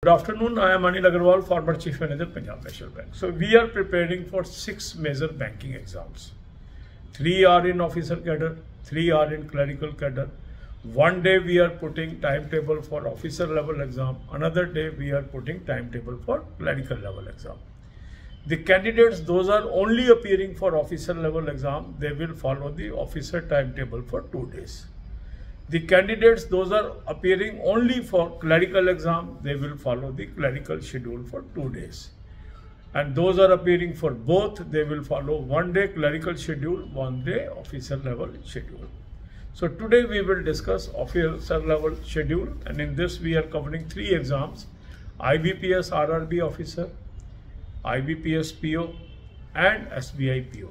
Good afternoon. I am Anil Agarwal, former Chief Manager, Punjab National Bank. So we are preparing for 6 major banking exams. 3 are in officer cadre, 3 are in clerical cadre. One day we are putting timetable for officer level exam. Another day we are putting timetable for clerical level exam. The candidates, those are only appearing for officer level exam, they will follow the officer timetable for 2 days. The candidates, those are appearing only for clerical exam, they will follow the clerical schedule for 2 days. And those are appearing for both, they will follow 1 day clerical schedule, 1 day officer level schedule. So today we will discuss officer level schedule, and in this we are covering 3 exams: IBPS RRB officer, IBPS PO and SBI PO.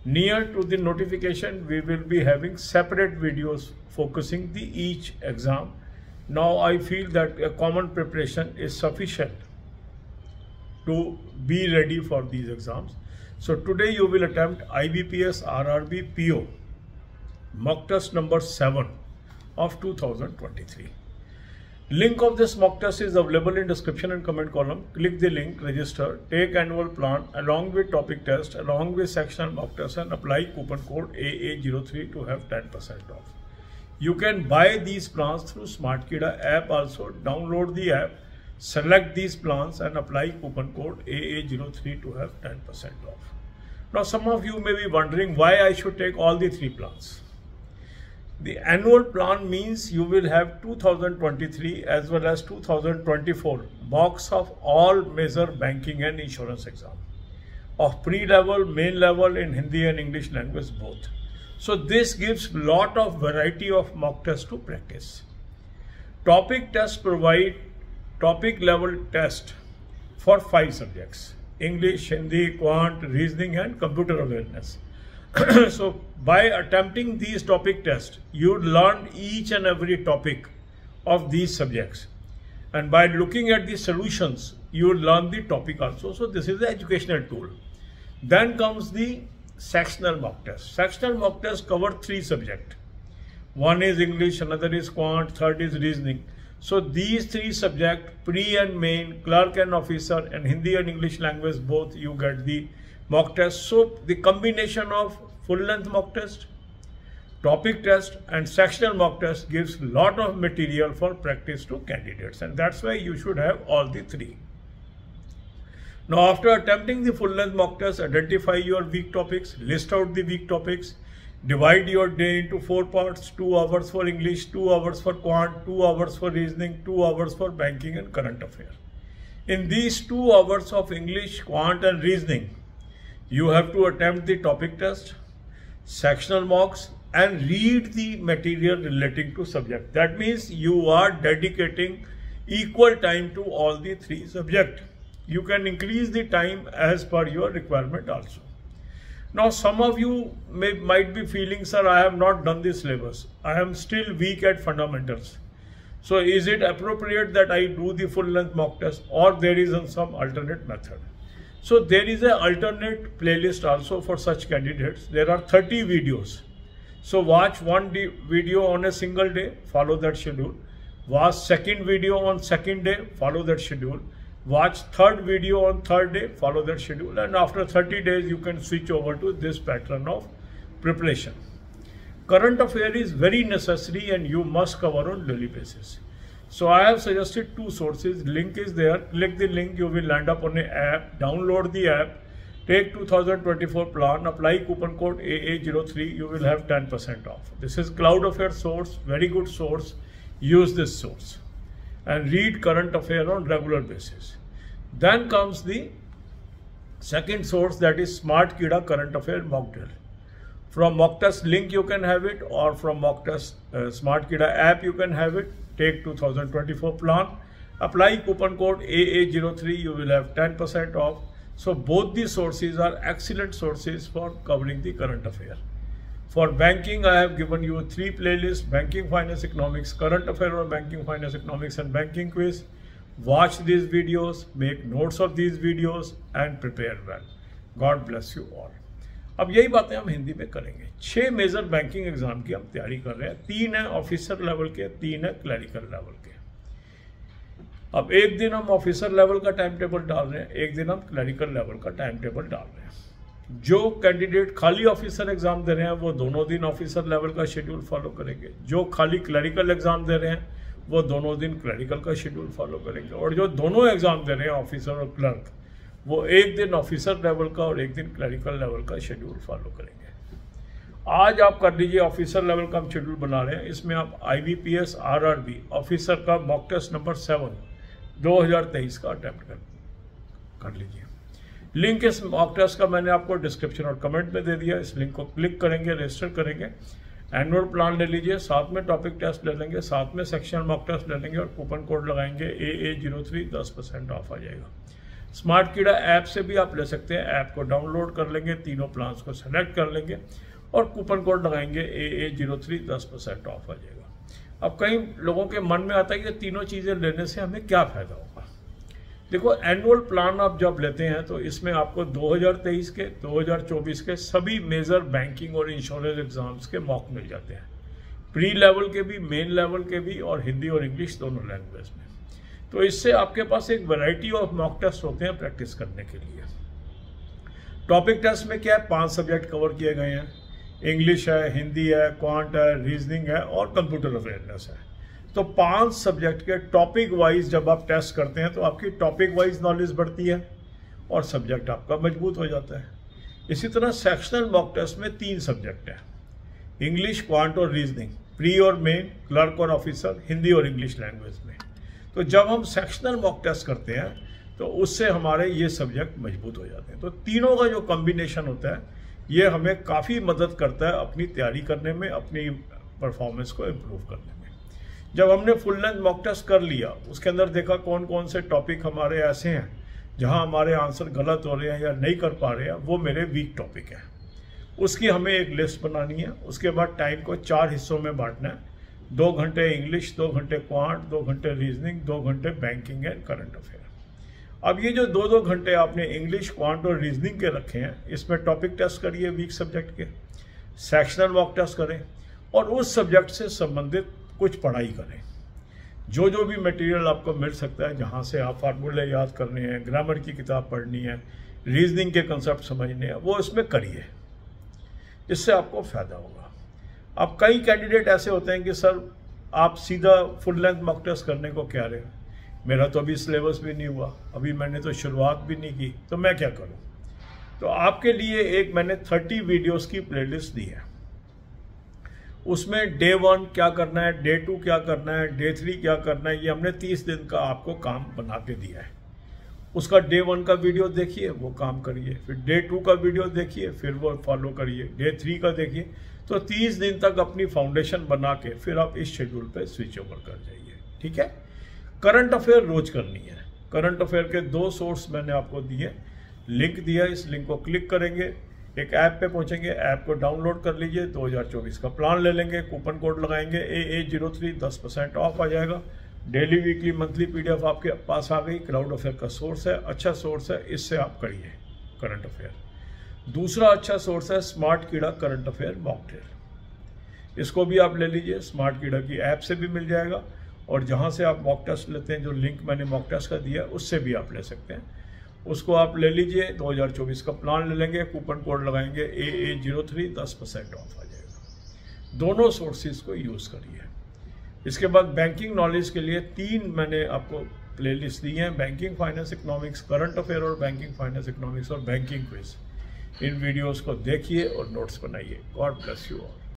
Near to the notification, we will be having separate videos focusing the each exam. Now I feel that a common preparation is sufficient to be ready for these exams. So today you will attempt IBPS RRB PO mock test number 7 of 2023. Link of this mock test is available in description and comment column. Click the link, register, take annual plan along with topic test, along with sectional mock test, and apply coupon code AA03 to have 10% off. You can buy these plans through SmartKida app also. Download the app, select these plans and apply coupon code AA03 to have 10% off. Now some of you may be wondering why I should take all the 3 plans. The annual plan means you will have 2023 as well as 2024 mocks of all major banking and insurance exam of pre-level, main level in Hindi and English language both. So this gives lot of variety of mock tests to practice. Topic tests provide topic level test for 5 subjects: English, Hindi, Quant, Reasoning and Computer Awareness. So by attempting these topic tests, you learn each and every topic of these subjects, and by looking at the solutions, you learn the topic also. So this is the educational tool. Then comes the sectional mock test. Sectional mock test cover 3 subjects. One is English, another is Quant, third is Reasoning. So these 3 subjects, pre and main, clerk and officer, and Hindi and English language both, you get the mock test. So the combination of full length mock test, topic test and sectional mock test gives lot of material for practice to candidates, and that's why you should have all the 3. Now after attempting the full length mock test, identify your weak topics, list out the weak topics, divide your day into 4 parts: 2 hours for English, 2 hours for Quant, 2 hours for Reasoning, 2 hours for banking and current affairs. In these 2 hours of English, Quant and Reasoning, you have to attempt the topic test, sectional mocks and read the material relating to subject. That means you are dedicating equal time to all the 3 subjects. You can increase the time as per your requirement also. Now some of you might be feeling, sir, I have not done this syllabus. I am still weak at fundamentals. So is it appropriate that I do the full length mock test, or there is some alternate method? So there is an alternate playlist also for such candidates. There are 30 videos. So watch one video on a single day, follow that schedule. Watch second video on second day, follow that schedule. Watch third video on third day, follow that schedule. And after 30 days, you can switch over to this pattern of preparation. Current affair is very necessary and you must cover on daily basis. So I have suggested 2 sources. Link is there. Click the link, you will land up on an app. Download the app, take 2024 plan, apply coupon code AA03, you will have 10% off. This is Cloud Affair source, very good source. Use this source and read current affair on regular basis. Then comes the second source, that is SmartKida current affair mock drill. From mock test link you can have it, or from mock test SmartKida app you can have it. Take 2024 plan, apply coupon code AA03, you will have 10% off. So both these sources are excellent sources for covering the current affair. For banking, I have given you 3 playlists: banking, finance, economics, current affair on banking, finance, economics and banking quiz. Watch these videos, make notes of these videos and prepare well. God bless you all. अब यही बातें हम हिंदी में करेंगे। 6 major banking exam की हम तैयारी कर रहे हैं। 3 है ऑफिसर लेवल के, 3 है क्लरिकल लेवल के। अब एक दिन हम ऑफिसर लेवल का टाइम टेबल डाल रहे हैं, एक दिन हम क्लरिकल लेवल का टाइम टेबल डाल रहे हैं। जो कैंडिडेट खाली ऑफिसर एग्जाम दे रहे हैं वो दोनों दिन ऑफिसर लेवल का शेड्यूल फॉलो करेंगे, जो खाली क्लरिकल एग्जाम दे रहे हैं वो दोनों दिन क्लरिकल का शेड्यूल फॉलो करेंगे, और जो दोनों एग्जाम दे रहे हैं ऑफिसर और क्लर्क वो एक दिन ऑफिसर लेवल का और एक दिन क्लरिकल लेवल का शेड्यूल फॉलो करेंगे। आज आप कर लीजिए ऑफिसर लेवल का हम शेड्यूल बना रहे हैं, इसमें आप IBPS RRB ऑफिसर का मॉक टेस्ट नंबर 7 2023 का अटेम्प्ट कर लीजिए। लिंक इस मॉक टेस्ट का मैंने आपको डिस्क्रिप्शन और कमेंट में दे दिया, इस लिंक को क्लिक करेंगे, रजिस्टर करेंगे, एनुअल प्लान ले लीजिए, साथ में टॉपिक टेस्ट ले लेंगे, साथ में सेक्शनल मॉक टेस्ट ले लेंगे और कूपन कोड लगाएंगे AA03 10% ऑफ आ जाएगा। स्मार्ट कीड़ा ऐप से भी आप ले सकते हैं, ऐप को डाउनलोड कर लेंगे, तीनों प्लान्स को सेलेक्ट कर लेंगे और कूपन कोड लगाएंगे AA03 10% ऑफ आ जाएगा। अब कई लोगों के मन में आता है कि तीनों चीज़ें लेने से हमें क्या फ़ायदा होगा। देखो, एनुअल प्लान आप जब लेते हैं तो इसमें आपको 2023 के 2024 के सभी मेजर बैंकिंग और इंश्योरेंस एग्जाम्स के मॉक मिल जाते हैं, प्री लेवल के भी, मेन लेवल के भी, और हिंदी और इंग्लिश दोनों लैंग्वेज में। तो इससे आपके पास एक वैरायटी ऑफ मॉक टेस्ट होते हैं प्रैक्टिस करने के लिए। टॉपिक टेस्ट में क्या है, 5 सब्जेक्ट कवर किए गए हैं, इंग्लिश है, हिंदी है, क्वांट है, रीजनिंग है और कंप्यूटर अवेयरनेस है। तो 5 सब्जेक्ट के टॉपिक वाइज जब आप टेस्ट करते हैं तो आपकी टॉपिक वाइज नॉलेज बढ़ती है और सब्जेक्ट आपका मजबूत हो जाता है। इसी तरह सेक्शनल मॉक टेस्ट में 3 सब्जेक्ट हैं, इंग्लिश, क्वांट और रीजनिंग, प्री और मेन, क्लर्क और ऑफिसर, हिंदी और इंग्लिश लैंग्वेज में। तो जब हम सेक्शनल मॉक टेस्ट करते हैं तो उससे हमारे ये सब्जेक्ट मजबूत हो जाते हैं। तो तीनों का जो कॉम्बिनेशन होता है ये हमें काफ़ी मदद करता है अपनी तैयारी करने में, अपनी परफॉर्मेंस को इम्प्रूव करने में। जब हमने फुल लेंथ मॉक टेस्ट कर लिया, उसके अंदर देखा कौन कौन से टॉपिक हमारे ऐसे हैं जहां हमारे आंसर गलत हो रहे हैं या नहीं कर पा रहे हैं, वो मेरे वीक टॉपिक हैं, उसकी हमें एक लिस्ट बनानी है। उसके बाद टाइम को 4 हिस्सों में बांटना है, 2 घंटे इंग्लिश, 2 घंटे क्वांट, 2 घंटे रीजनिंग, 2 घंटे बैंकिंग एंड करंट अफेयर। अब ये जो 2-2 घंटे आपने इंग्लिश, क्वांट और रीजनिंग के रखे हैं, इसमें टॉपिक टेस्ट करिए वीक सब्जेक्ट के, सेक्शनल मॉक टेस्ट करें और उस सब्जेक्ट से संबंधित कुछ पढ़ाई करें। जो जो भी मटेरियल आपको मिल सकता है, जहाँ से आप फार्मूले याद करने हैं, ग्रामर की किताब पढ़नी है, रीजनिंग के कंसेप्ट समझने हैं, वो इसमें करिए, इससे आपको फ़ायदा होगा। अब कई कैंडिडेट ऐसे होते हैं कि सर आप सीधा फुल लेंथ मॉक टेस्ट करने को कह रहे हो, मेरा तो अभी सिलेबस भी नहीं हुआ, अभी मैंने तो शुरुआत भी नहीं की, तो मैं क्या करूं। तो आपके लिए एक मैंने 30 वीडियोस की प्लेलिस्ट दी है, उसमें डे 1 क्या करना है, डे 2 क्या करना है, डे 3 क्या करना है, ये हमने 30 दिन का आपको काम बना के दिया है। उसका डे 1 का वीडियो देखिए, वो काम करिए, फिर डे 2 का वीडियो देखिए, फिर वो फॉलो करिए, डे 3 का देखिए। तो 30 दिन तक अपनी फाउंडेशन बना के फिर आप इस शेड्यूल पे स्विच ओवर कर जाइए, ठीक है। करंट अफेयर रोज करनी है। करंट अफेयर के 2 सोर्स मैंने आपको दिए, लिंक दिया, इस लिंक को क्लिक करेंगे, एक ऐप पे पहुंचेंगे, ऐप को डाउनलोड कर लीजिए, 2024 का प्लान ले लेंगे, कूपन कोड लगाएंगे AA03 10% ऑफ आ जाएगा। डेली, वीकली, मंथली PDF आपके पास आ गई। क्राउड अफेयर का सोर्स है, अच्छा सोर्स है, इससे आप करिए करंट अफेयर। दूसरा अच्छा सोर्स है स्मार्ट कीड़ा करंट अफेयर मॉक ड्रिल, इसको भी आप ले लीजिए, स्मार्ट कीड़ा की ऐप से भी मिल जाएगा, और जहाँ से आप मॉक टेस्ट लेते हैं, जो लिंक मैंने मॉक टेस्ट का दिया उससे भी आप ले सकते हैं, उसको आप ले लीजिए। 2024 का प्लान ले लेंगे, कूपन कोड लगाएंगे AA03 10% ऑफ आ जाएगा। दोनों सोर्सेज को यूज़ करिए। इसके बाद बैंकिंग नॉलेज के लिए 3 मैंने आपको प्लेलिस्ट दी हैं, banking finance economics, current affair और बैंकिंग फाइनेंस इकोनॉमिक्स और बैंकिंग क्विज। इन वीडियोज़ को देखिए और नोट्स बनाइए। God bless you all.